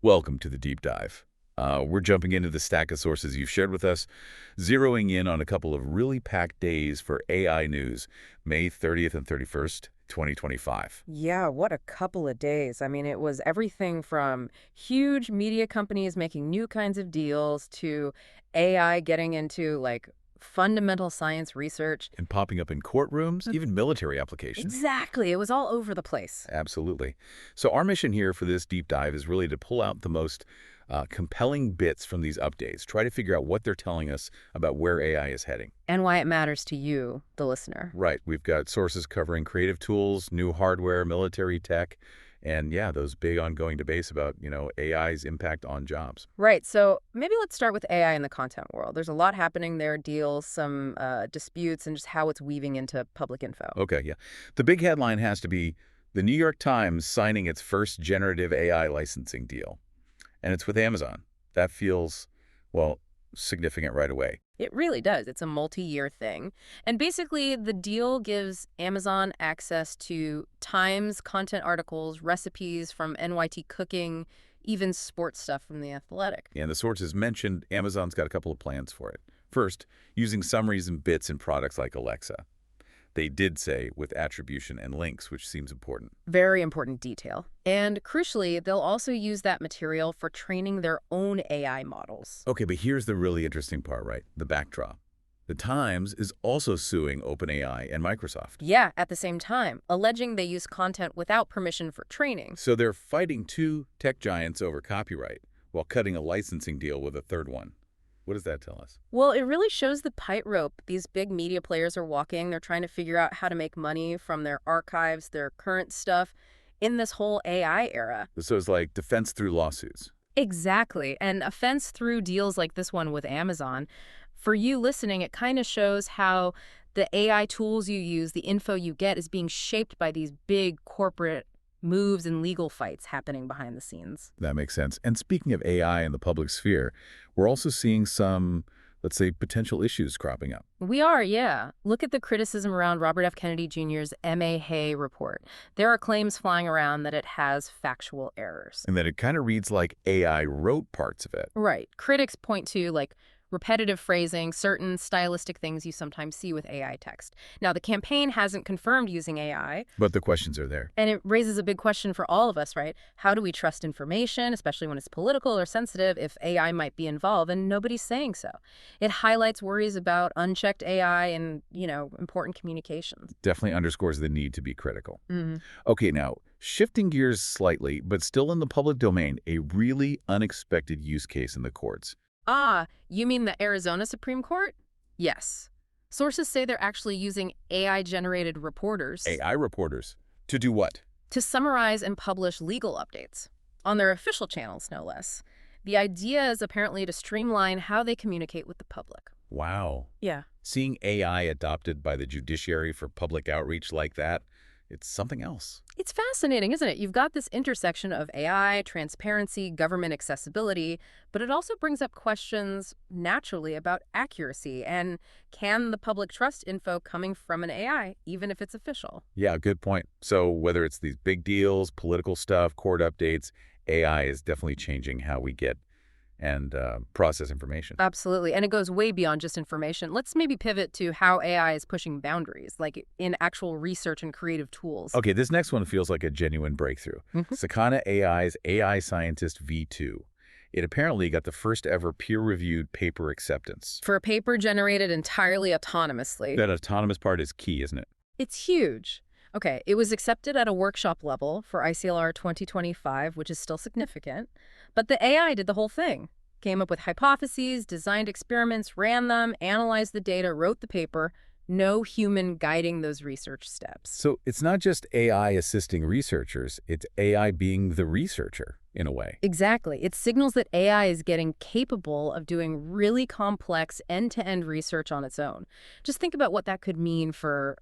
Welcome to the deep dive. We're jumping into the stack of sources you've shared with us, zeroing in on a couple of really packed days for AI news, May 30th and 31st, 2025. Yeah, what a couple of days. I mean, it was everything from huge media companies making new kinds of deals to AI getting into fundamental science research. And popping up in courtrooms, Mm. even military applications. Exactly. It was all over the place. Absolutely. So our mission here for this deep dive is really to pull out the most compelling bits from these updates, try to figure out what they're telling us about where AI is heading. And why it matters to you, the listener. Right. We've got sources covering creative tools, new hardware, military tech, and yeah, those big ongoing debates about, AI's impact on jobs. Right. So maybe let's start with AI in the content world. There's a lot happening there, deals, some disputes, and just how it's weaving into public info. Okay, yeah. The big headline has to be the New York Times signing its first generative AI licensing deal. And it's with Amazon. That feels, well, significant right away. It really does. It's a multi-year thing. And basically, the deal gives Amazon access to Times content articles, recipes from NYT Cooking, even sports stuff from The Athletic. And the sources mentioned Amazon's got a couple of plans for it. First, using summaries and bits in products like Alexa. They did say with attribution and links, which seems important. Very important detail. And crucially, they'll also use that material for training their own AI models. Okay, but here's the really interesting part, right? The backdrop. The Times is also suing OpenAI and Microsoft. Yeah, at the same time, alleging they use content without permission for training. So they're fighting two tech giants over copyright while cutting a licensing deal with a third one. What does that tell us? Well, it really shows the tightrope these big media players are walking. They're trying to figure out how to make money from their archives, their current stuff, in this whole AI era. So it's like defense through lawsuits. Exactly. And offense through deals like this one with Amazon. For you listening, it kind of shows how the AI tools you use, the info you get, is being shaped by these big corporate moves and legal fights happening behind the scenes. That makes sense. And speaking of AI in the public sphere, we're also seeing some, let's say, potential issues cropping up. We are, yeah. Look at the criticism around Robert F. Kennedy Jr.'s M.A. Hay report. There are claims flying around that it has factual errors. And that it kind of reads like AI wrote parts of it. Right. Critics point to, repetitive phrasing, certain stylistic things you sometimes see with AI text. Now, the campaign hasn't confirmed using AI. But the questions are there. And it raises a big question for all of us, right? How do we trust information, especially when it's political or sensitive, if AI might be involved and nobody's saying so? It highlights worries about unchecked AI and, important communications. Definitely underscores the need to be critical. Mm-hmm. Okay, now, shifting gears slightly, but still in the public domain, a really unexpected use case in the courts. Ah, you mean the Arizona Supreme Court? Yes. Sources say they're actually using AI-generated reporters AI reporters. To do what? to summarize and publish legal updates on their official channels, no less. The idea is apparently to streamline how they communicate with the public. Wow. Yeah. Seeing AI adopted by the judiciary for public outreach like that, it's something else. It's fascinating, isn't it? You've got this intersection of AI, transparency, government accessibility, but it also brings up questions naturally about accuracy and can the public trust info coming from an AI, even if it's official? Yeah, good point. So whether it's these big deals, political stuff, court updates, AI is definitely changing how we get and process information. Absolutely. And it goes way beyond just information. Let's maybe pivot to how AI is pushing boundaries, like in actual research and creative tools. Okay, this next one feels like a genuine breakthrough. Sakana AI's AI Scientist V2. It apparently got the first ever peer-reviewed paper acceptance. For a paper generated entirely autonomously. That autonomous part is key, isn't it? It's huge. Okay, it was accepted at a workshop level for ICLR 2025, which is still significant. But the AI did the whole thing. Came up with hypotheses, designed experiments, ran them, analyzed the data, wrote the paper. No human guiding those research steps. So it's not just AI assisting researchers, it's AI being the researcher, in a way. Exactly. It signals that AI is getting capable of doing really complex end-to-end research on its own. Just think about what that could mean for,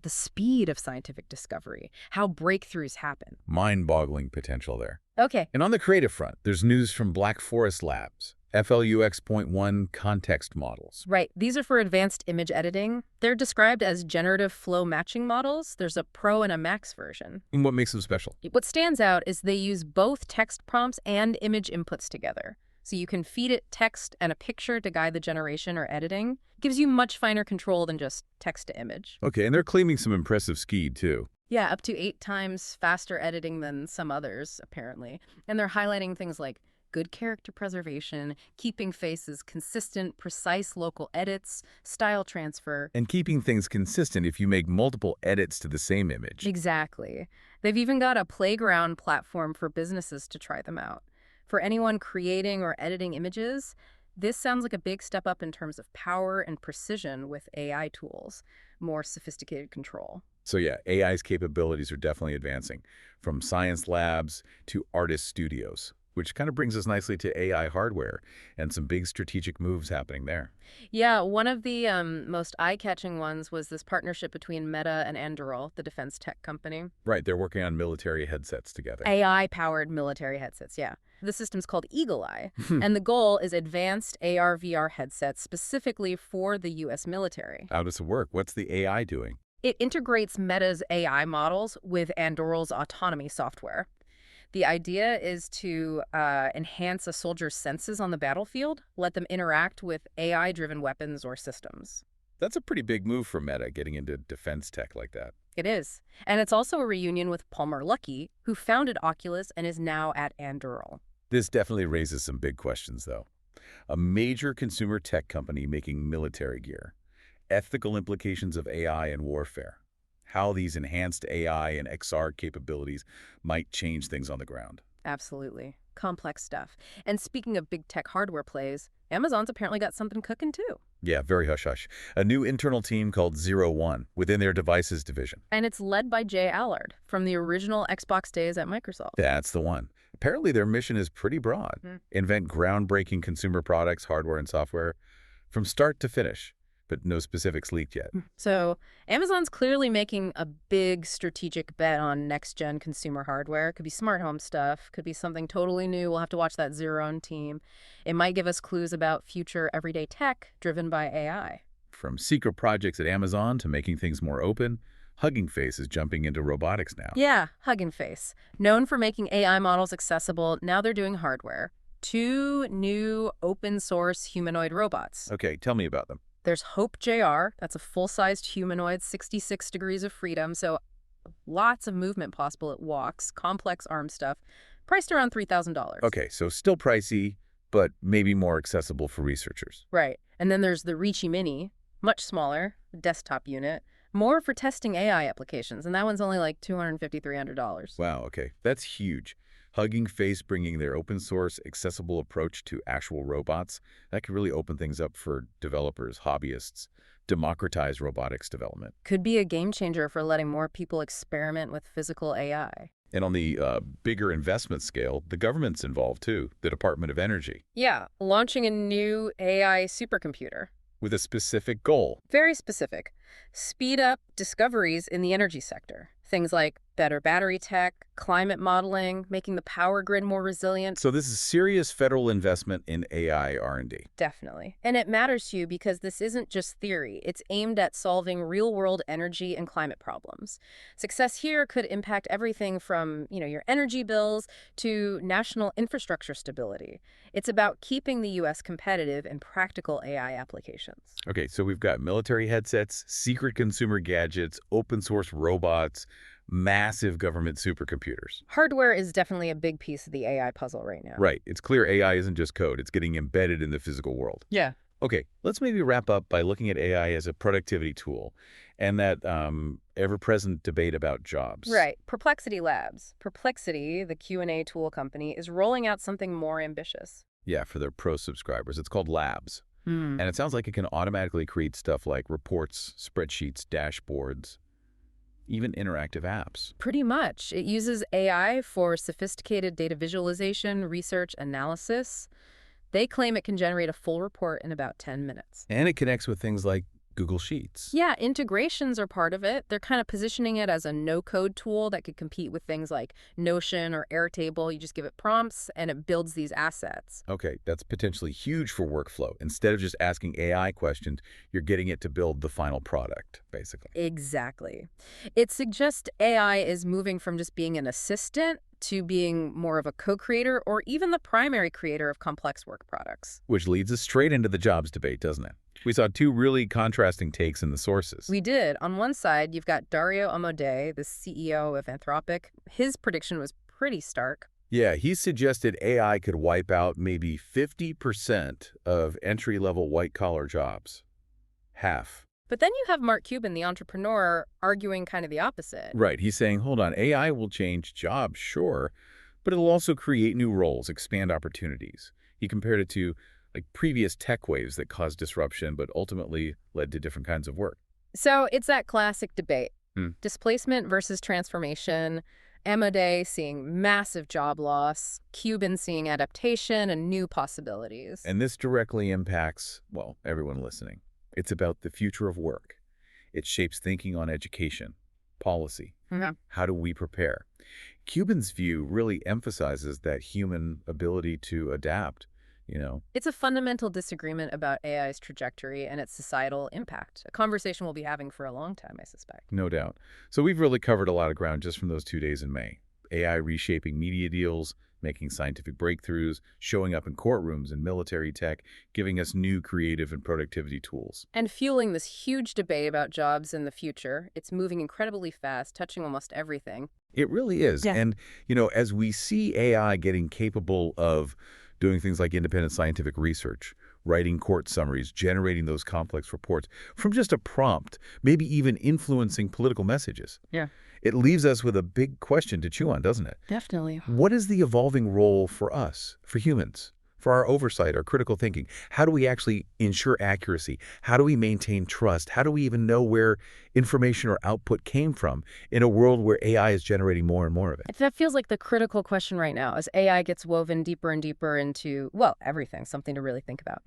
the speed of scientific discovery, how breakthroughs happen. Mind-boggling potential there. Okay. And on the creative front, there's news from Black Forest Labs. FLUX.1 context models. Right. These are for advanced image editing. They're described as generative flow matching models. There's a Pro and a Max version. And what makes them special? What stands out is they use both text prompts and image inputs together. So you can feed it text and a picture to guide the generation or editing. Gives you much finer control than just text to image. Okay, and they're claiming some impressive speed, too. Yeah, up to 8 times faster editing than some others, apparently. And they're highlighting things like good character preservation, keeping faces consistent, precise local edits, style transfer. And keeping things consistent if you make multiple edits to the same image. Exactly. They've even got a playground platform for businesses to try them out. For anyone creating or editing images, this sounds like a big step up in terms of power and precision with AI tools, more sophisticated control. So yeah, AI's capabilities are definitely advancing, from science labs to artist studios, which kind of brings us nicely to AI hardware and some big strategic moves happening there. Yeah, one of the most eye-catching ones was this partnership between Meta and Anduril, the defense tech company. Right, they're working on military headsets together. AI-powered military headsets, yeah. The system's called Eagle Eye, and the goal is advanced AR/VR headsets specifically for the U.S. military. How does it work? What's the AI doing? It integrates Meta's AI models with Anduril's autonomy software. The idea is to enhance a soldier's senses on the battlefield, let them interact with AI-driven weapons or systems. That's a pretty big move for Meta, getting into defense tech like that. It is. And it's also a reunion with Palmer Luckey, who founded Oculus and is now at Anduril. This definitely raises some big questions, though. A major consumer tech company making military gear. Ethical implications of AI and warfare. How these enhanced AI and XR capabilities might change things on the ground. Absolutely. Complex stuff. And speaking of big tech hardware plays, Amazon's apparently got something cooking too. Yeah, very hush-hush. A new internal team called Zero One within their devices division. And it's led by Jay Allard from the original Xbox days at Microsoft. That's the one. Apparently their mission is pretty broad. Invent groundbreaking consumer products, hardware and software, from start to finish, but no specifics leaked yet. So Amazon's clearly making a big strategic bet on next-gen consumer hardware. Could be smart home stuff, could be something totally new. We'll have to watch that Zero team. It might give us clues about future everyday tech driven by AI. From secret projects at Amazon to making things more open, Hugging Face is jumping into robotics now. Yeah, Hugging Face. Known for making AI models accessible, now they're doing hardware. 2 new open-source humanoid robots. Okay, tell me about them. There's Hope JR. That's a full-sized humanoid, 66 degrees of freedom, so lots of movement possible. It walks, complex arm stuff, priced around $3,000. Okay, so still pricey, but maybe more accessible for researchers. Right. And then there's the Reachy Mini, much smaller, desktop unit, more for testing AI applications, and that one's only like $250, $300. Wow, okay, that's huge. Hugging Face bringing their open-source, accessible approach to actual robots, that could really open things up for developers, hobbyists, democratize robotics development. Could be a game changer for letting more people experiment with physical AI. And on the bigger investment scale, the government's involved too, the Department of Energy, Yeah, launching a new AI supercomputer. with a specific goal. Very specific. Speed up discoveries in the energy sector. Things like better battery tech, climate modeling, making the power grid more resilient. So this is serious federal investment in AI R&D. Definitely. And it matters to you because this isn't just theory. It's aimed at solving real-world energy and climate problems. Success here could impact everything from, your energy bills to national infrastructure stability. It's about keeping the U.S. competitive in practical AI applications. Okay, so we've got military headsets, secret consumer gadgets, open source robots, massive government supercomputers. Hardware is definitely a big piece of the AI puzzle right now. Right. It's clear AI isn't just code. It's getting embedded in the physical world. Yeah. Okay, let's maybe wrap up by looking at AI as a productivity tool and that ever-present debate about jobs. Right. Perplexity Labs. Perplexity, the Q&A tool company, is rolling out something more ambitious. Yeah, for their pro subscribers. It's called Labs. And it sounds like it can automatically create stuff like reports, spreadsheets, dashboards, even interactive apps. Pretty much. It uses AI for sophisticated data visualization, research, analysis. They claim it can generate a full report in about 10 minutes. And it connects with things like Google Sheets. Yeah, integrations are part of it. They're kind of positioning it as a no-code tool that could compete with things like Notion or Airtable. You just give it prompts, and it builds these assets. Okay, that's potentially huge for workflow. Instead of just asking AI questions, you're getting it to build the final product, basically. Exactly. It suggests AI is moving from just being an assistant to being more of a co-creator or even the primary creator of complex work products. Which leads us straight into the jobs debate, doesn't it? We saw two really contrasting takes in the sources. We did. On one side, you've got Dario Amodei, the CEO of Anthropic. His prediction was pretty stark. Yeah, he suggested AI could wipe out maybe 50% of entry-level white-collar jobs. Half. But then you have Mark Cuban, the entrepreneur, arguing kind of the opposite. Right, he's saying, hold on, AI will change jobs, sure, but it'll also create new roles, expand opportunities. He compared it to like previous tech waves that caused disruption but ultimately led to different kinds of work. So it's that classic debate. Hmm. Displacement versus transformation. Amodei seeing massive job loss. Cuban seeing adaptation and new possibilities. And this directly impacts, well, everyone listening. It's about the future of work. It shapes thinking on education, policy. Mhm. How do we prepare? Cuban's view really emphasizes that human ability to adapt. It's a fundamental disagreement about AI's trajectory and its societal impact, a conversation we'll be having for a long time, I suspect. No doubt. So we've really covered a lot of ground just from those 2 days in May. AI reshaping media deals, making scientific breakthroughs, showing up in courtrooms and military tech, giving us new creative and productivity tools. And fueling this huge debate about jobs in the future. It's moving incredibly fast, touching almost everything. It really is. Yeah. And, as we see AI getting capable of doing things like independent scientific research, writing court summaries, generating those complex reports from just a prompt, maybe even influencing political messages. Yeah. It leaves us with a big question to chew on, doesn't it? Definitely. What is the evolving role for us, for humans, for our oversight, our critical thinking? How do we actually ensure accuracy? How do we maintain trust? How do we even know where information or output came from in a world where AI is generating more and more of it? That feels like the critical question right now as AI gets woven deeper and deeper into, well, everything, something to really think about.